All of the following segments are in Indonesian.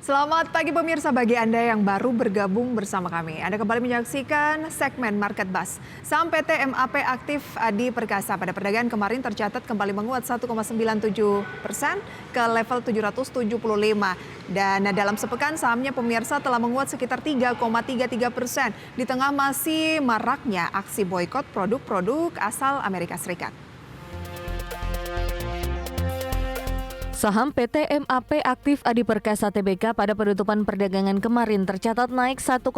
Selamat pagi pemirsa, bagi Anda yang baru bergabung bersama kami. Anda kembali menyaksikan segmen Market Buzz. Saham PT MAP Aktif Adi Perkasa pada perdagangan kemarin tercatat kembali menguat 1,97% ke level 775. Dan dalam sepekan sahamnya pemirsa telah menguat sekitar 3,33% di tengah masih maraknya aksi boikot produk-produk asal Amerika Serikat. Saham PT MAP Aktif Adi Perkasa Tbk pada penutupan perdagangan kemarin tercatat naik 1,97%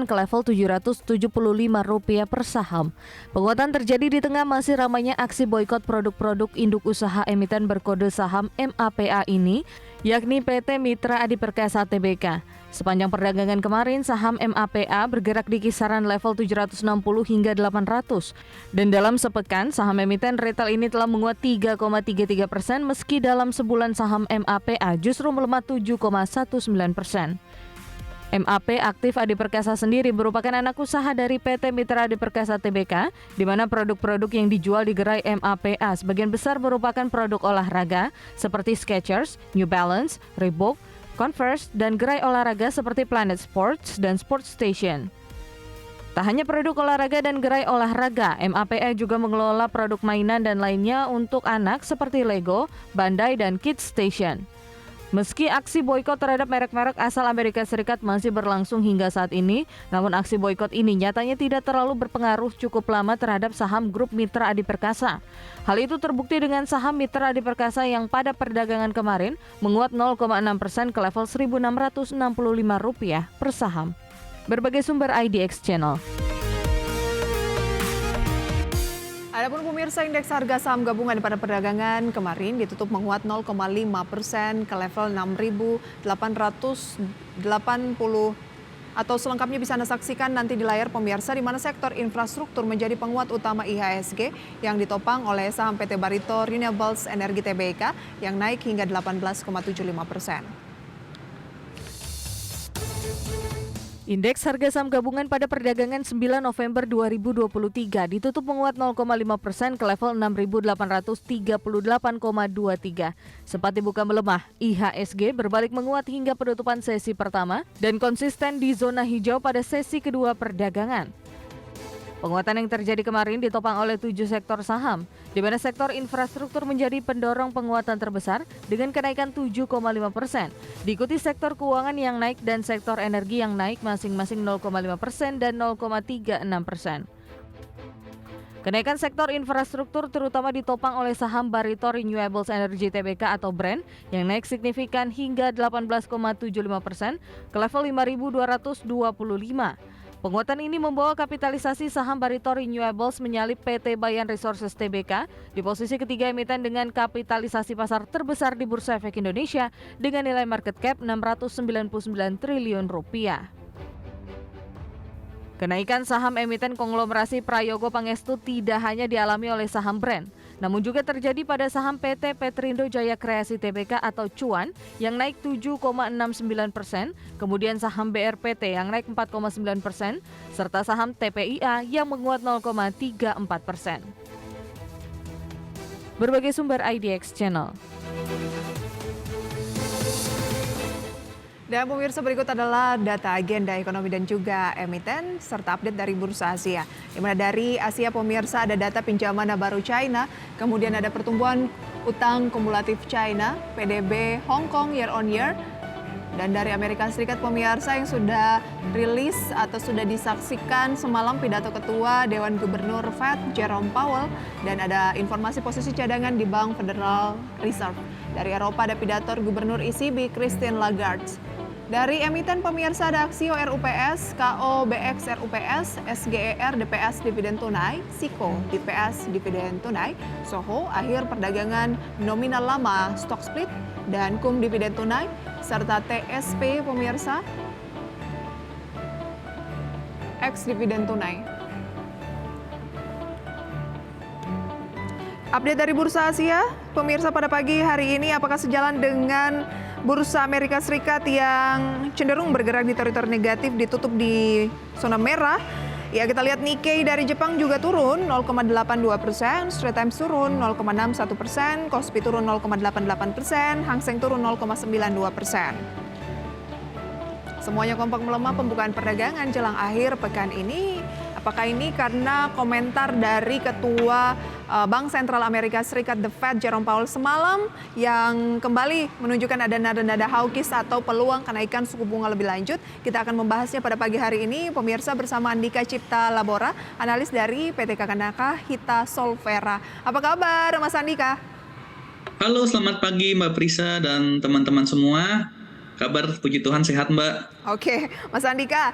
ke level Rp775 per saham. Penguatan terjadi di tengah masih ramainya aksi boikot produk-produk induk usaha emiten berkode saham MAPA ini, yakni PT Mitra Adi Perkasa Tbk. Sepanjang perdagangan kemarin, saham MAPA bergerak di kisaran level 760 hingga 800. Dan dalam sepekan, saham emiten retail ini telah menguat 3,33% meski dalam sebulan saham MAPA justru melemah 7,19%. MAP Aktif Adi Perkasa sendiri merupakan anak usaha dari PT Mitra Adi Perkasa Tbk, di mana produk-produk yang dijual di gerai MAPA sebagian besar merupakan produk olahraga seperti Skechers, New Balance, Reebok, Converse, dan gerai olahraga seperti Planet Sports dan Sports Station. Tak hanya produk olahraga dan gerai olahraga, MAPA juga mengelola produk mainan dan lainnya untuk anak seperti Lego, Bandai, dan Kids Station. Meski aksi boikot terhadap merek-merek asal Amerika Serikat masih berlangsung hingga saat ini, namun aksi boikot ini nyatanya tidak terlalu berpengaruh cukup lama terhadap saham grup Mitra Adi Perkasa. Hal itu terbukti dengan saham Mitra Adi Perkasa yang pada perdagangan kemarin menguat 0,6% ke level Rp1.665 per saham. Berbagai sumber IDX Channel. Adapun pemirsa, indeks harga saham gabungan pada perdagangan kemarin ditutup menguat 0,5% ke level 6.880, atau selengkapnya bisa Anda saksikan nanti di layar pemirsa, di mana sektor infrastruktur menjadi penguat utama IHSG yang ditopang oleh saham PT Barito Renewables Energi Tbk yang naik hingga 18,75%. Indeks harga saham gabungan pada perdagangan 9 November 2023 ditutup menguat 0,5% ke level 6.838,23. Sempat dibuka melemah, IHSG berbalik menguat hingga penutupan sesi pertama dan konsisten di zona hijau pada sesi kedua perdagangan. Penguatan yang terjadi kemarin ditopang oleh 7 sektor saham, di mana sektor infrastruktur menjadi pendorong penguatan terbesar dengan kenaikan 7,5%. Diikuti sektor keuangan yang naik dan sektor energi yang naik masing-masing 0,5% dan 0,36%. Kenaikan sektor infrastruktur terutama ditopang oleh saham Barito Renewables Energy Tbk atau BREN yang naik signifikan hingga 18,75% ke level 5.225. Penguatan ini membawa kapitalisasi saham Barito Renewables menyalip PT Bayan Resources Tbk di posisi ketiga emiten dengan kapitalisasi pasar terbesar di Bursa Efek Indonesia dengan nilai market cap Rp699 triliun. Kenaikan saham emiten konglomerasi Prayogo Pangestu tidak hanya dialami oleh saham BREN, namun juga terjadi pada saham PT Petrindo Jaya Kreasi Tbk atau Cuan yang naik 7,69%, kemudian saham BRPT yang naik 4,9%, serta saham TPIA yang menguat 0,34%. Berbagai sumber IDX Channel. Dan pemirsa, berikut adalah data agenda ekonomi dan juga emiten serta update dari Bursa Asia. Di mana dari Asia pemirsa ada data pinjaman baru China, kemudian ada pertumbuhan utang kumulatif China, PDB Hong Kong year on year, dan dari Amerika Serikat pemirsa yang sudah rilis atau sudah disaksikan semalam pidato Ketua Dewan Gubernur Fed Jerome Powell, dan ada informasi posisi cadangan di Bank Federal Reserve. Dari Eropa ada pidato Gubernur ECB Christine Lagarde. Dari emiten pemirsa ada Aksio RUPS, KOBX RUPS, SGER DPS dividen tunai, SIKO DPS dividen tunai, SOHO akhir perdagangan nominal lama stock split, dan KUM dividen tunai, serta TSP pemirsa X dividen tunai. Update dari Bursa Asia, pemirsa pada pagi hari ini apakah sejalan dengan Bursa Amerika Serikat yang cenderung bergerak di teritori negatif, ditutup di zona merah? Ya, kita lihat Nikkei dari Jepang juga turun 0,82%, Straits Times turun 0,61%, Kospi turun 0,88%, Hang Seng turun 0,92%. Semuanya kompak melemah pembukaan perdagangan jelang akhir pekan ini. Apakah ini karena komentar dari Ketua Bank Sentral Amerika Serikat The Fed Jerome Powell semalam yang kembali menunjukkan ada nada-nada hawkish atau peluang kenaikan suku bunga lebih lanjut? Kita akan membahasnya pada pagi hari ini, pemirsa, bersama Andika Cipta Labora, analis dari PT Kanaka Hita Solvera. Apa kabar, Mas Andika? Halo, selamat pagi Mbak Prisa dan teman-teman semua. Kabar puji Tuhan sehat, Mbak. Oke, Mas Andika,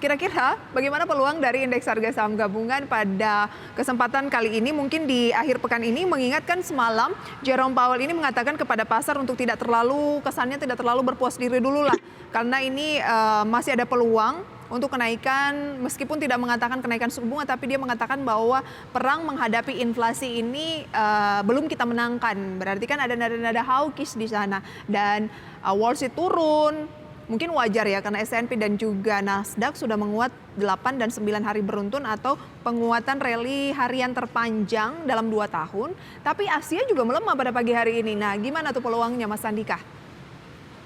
kira-kira bagaimana peluang dari indeks harga saham gabungan pada kesempatan kali ini, mungkin di akhir pekan ini, mengingatkan semalam Jerome Powell ini mengatakan kepada pasar untuk kesannya tidak terlalu berpuas diri dulu lah, karena ini masih ada peluang untuk kenaikan, meskipun tidak mengatakan kenaikan suku bunga, tapi dia mengatakan bahwa perang menghadapi inflasi ini belum kita menangkan. Berarti kan ada nada-nada hawkish di sana, dan Wall Street turun. Mungkin wajar ya, karena S&P dan juga Nasdaq sudah menguat 8 dan 9 hari beruntun atau penguatan rally harian terpanjang dalam 2 tahun. Tapi Asia juga melemah pada pagi hari ini. Nah, gimana tuh peluangnya, Mas Andika?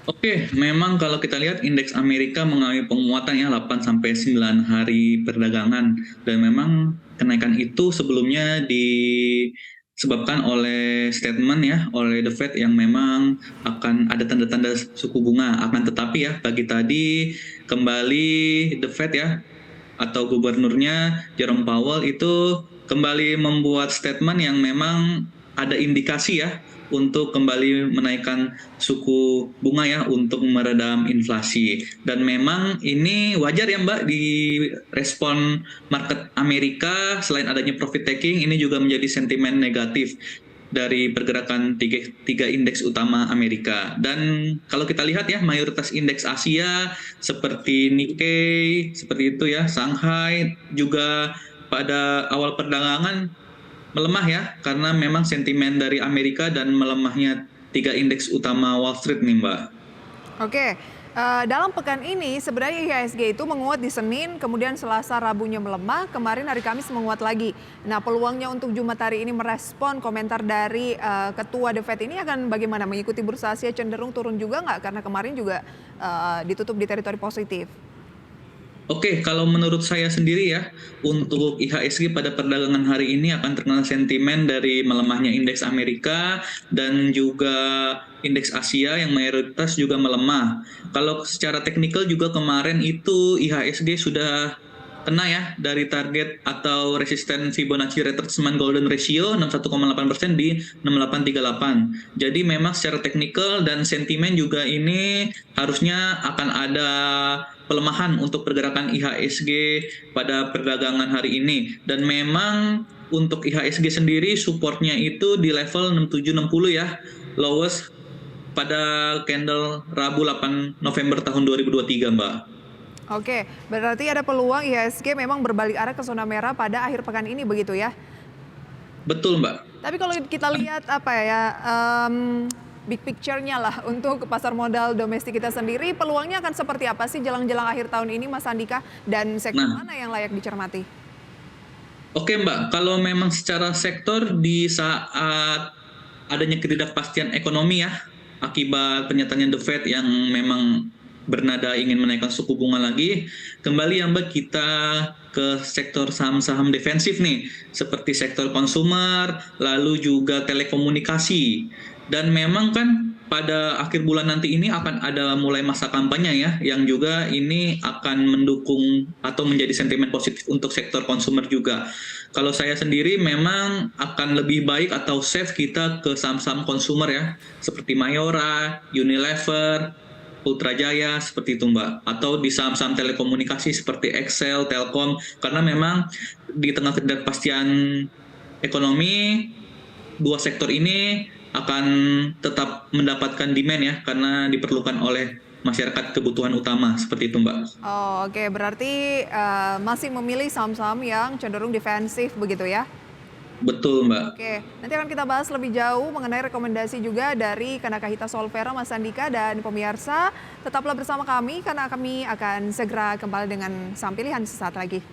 Oke, memang kalau kita lihat indeks Amerika mengalami penguatan ya 8-9 hari perdagangan. Dan memang kenaikan itu sebelumnya disebabkan oleh statement ya oleh The Fed yang memang akan ada tanda-tanda suku bunga. Akan tetapi ya pagi tadi kembali The Fed ya atau gubernurnya Jerome Powell itu kembali membuat statement yang memang ada indikasi ya untuk kembali menaikkan suku bunga ya untuk meredam inflasi. Dan memang ini wajar ya Mbak, di respon market Amerika selain adanya profit taking, ini juga menjadi sentimen negatif dari pergerakan tiga indeks utama Amerika. Dan kalau kita lihat ya, mayoritas indeks Asia seperti Nikkei, seperti itu ya, Shanghai juga pada awal perdagangan melemah ya, karena memang sentimen dari Amerika dan melemahnya 3 indeks utama Wall Street nih Mbak. Oke, dalam pekan ini sebenarnya IHSG itu menguat di Senin, kemudian Selasa Rabunya melemah, kemarin hari Kamis menguat lagi. Nah, peluangnya untuk Jumat hari ini merespon komentar dari Ketua The Fed ini akan bagaimana? Mengikuti bursa Asia cenderung turun juga nggak? Karena kemarin juga ditutup di teritori positif. Oke, kalau menurut saya sendiri ya, untuk IHSG pada perdagangan hari ini akan terkena sentimen dari melemahnya indeks Amerika dan juga indeks Asia yang mayoritas juga melemah. Kalau secara teknikal juga kemarin itu IHSG sudah kena ya dari target atau resisten Fibonacci retracement golden ratio 61,8% di 6838. Jadi memang secara teknikal dan sentimen juga ini harusnya akan ada pelemahan untuk pergerakan IHSG pada perdagangan hari ini. Dan memang untuk IHSG sendiri supportnya itu di level 6760 ya, lowest pada candle Rabu 8 November tahun 2023 Mbak. Oke, berarti ada peluang IHSG memang berbalik arah ke zona merah pada akhir pekan ini, begitu ya? Betul Mbak. Tapi kalau kita lihat big picture-nya lah untuk pasar modal domestik kita sendiri, peluangnya akan seperti apa sih jelang-jelang akhir tahun ini, Mas Andika? Dan sektor mana yang layak dicermati? Oke Mbak, kalau memang secara sektor di saat adanya ketidakpastian ekonomi ya, akibat pernyataannya The Fed yang memang bernada ingin menaikkan suku bunga lagi, kembali ya Mbak kita ke sektor saham-saham defensif nih, seperti sektor konsumer, lalu juga telekomunikasi. Dan memang kan pada akhir bulan nanti ini akan ada mulai masa kampanye ya, yang juga ini akan mendukung atau menjadi sentimen positif untuk sektor konsumer juga. Kalau saya sendiri memang akan lebih baik atau safe kita ke saham-saham konsumer ya, seperti Mayora, Unilever, Ultrajaya, seperti itu Mbak. Atau di saham-saham telekomunikasi seperti Excel, Telkom, karena memang di tengah ketidakpastian ekonomi, dua sektor ini akan tetap mendapatkan demand ya, karena diperlukan oleh masyarakat kebutuhan utama, seperti itu Mbak. Oh, oke, berarti masih memilih saham-saham yang cenderung defensif begitu ya? Betul Mbak. Oke, nanti akan kita bahas lebih jauh mengenai rekomendasi juga dari Kanaka Hita Solvera, Mas Andika, dan pemirsa tetaplah bersama kami karena kami akan segera kembali dengan saham pilihan sesaat lagi.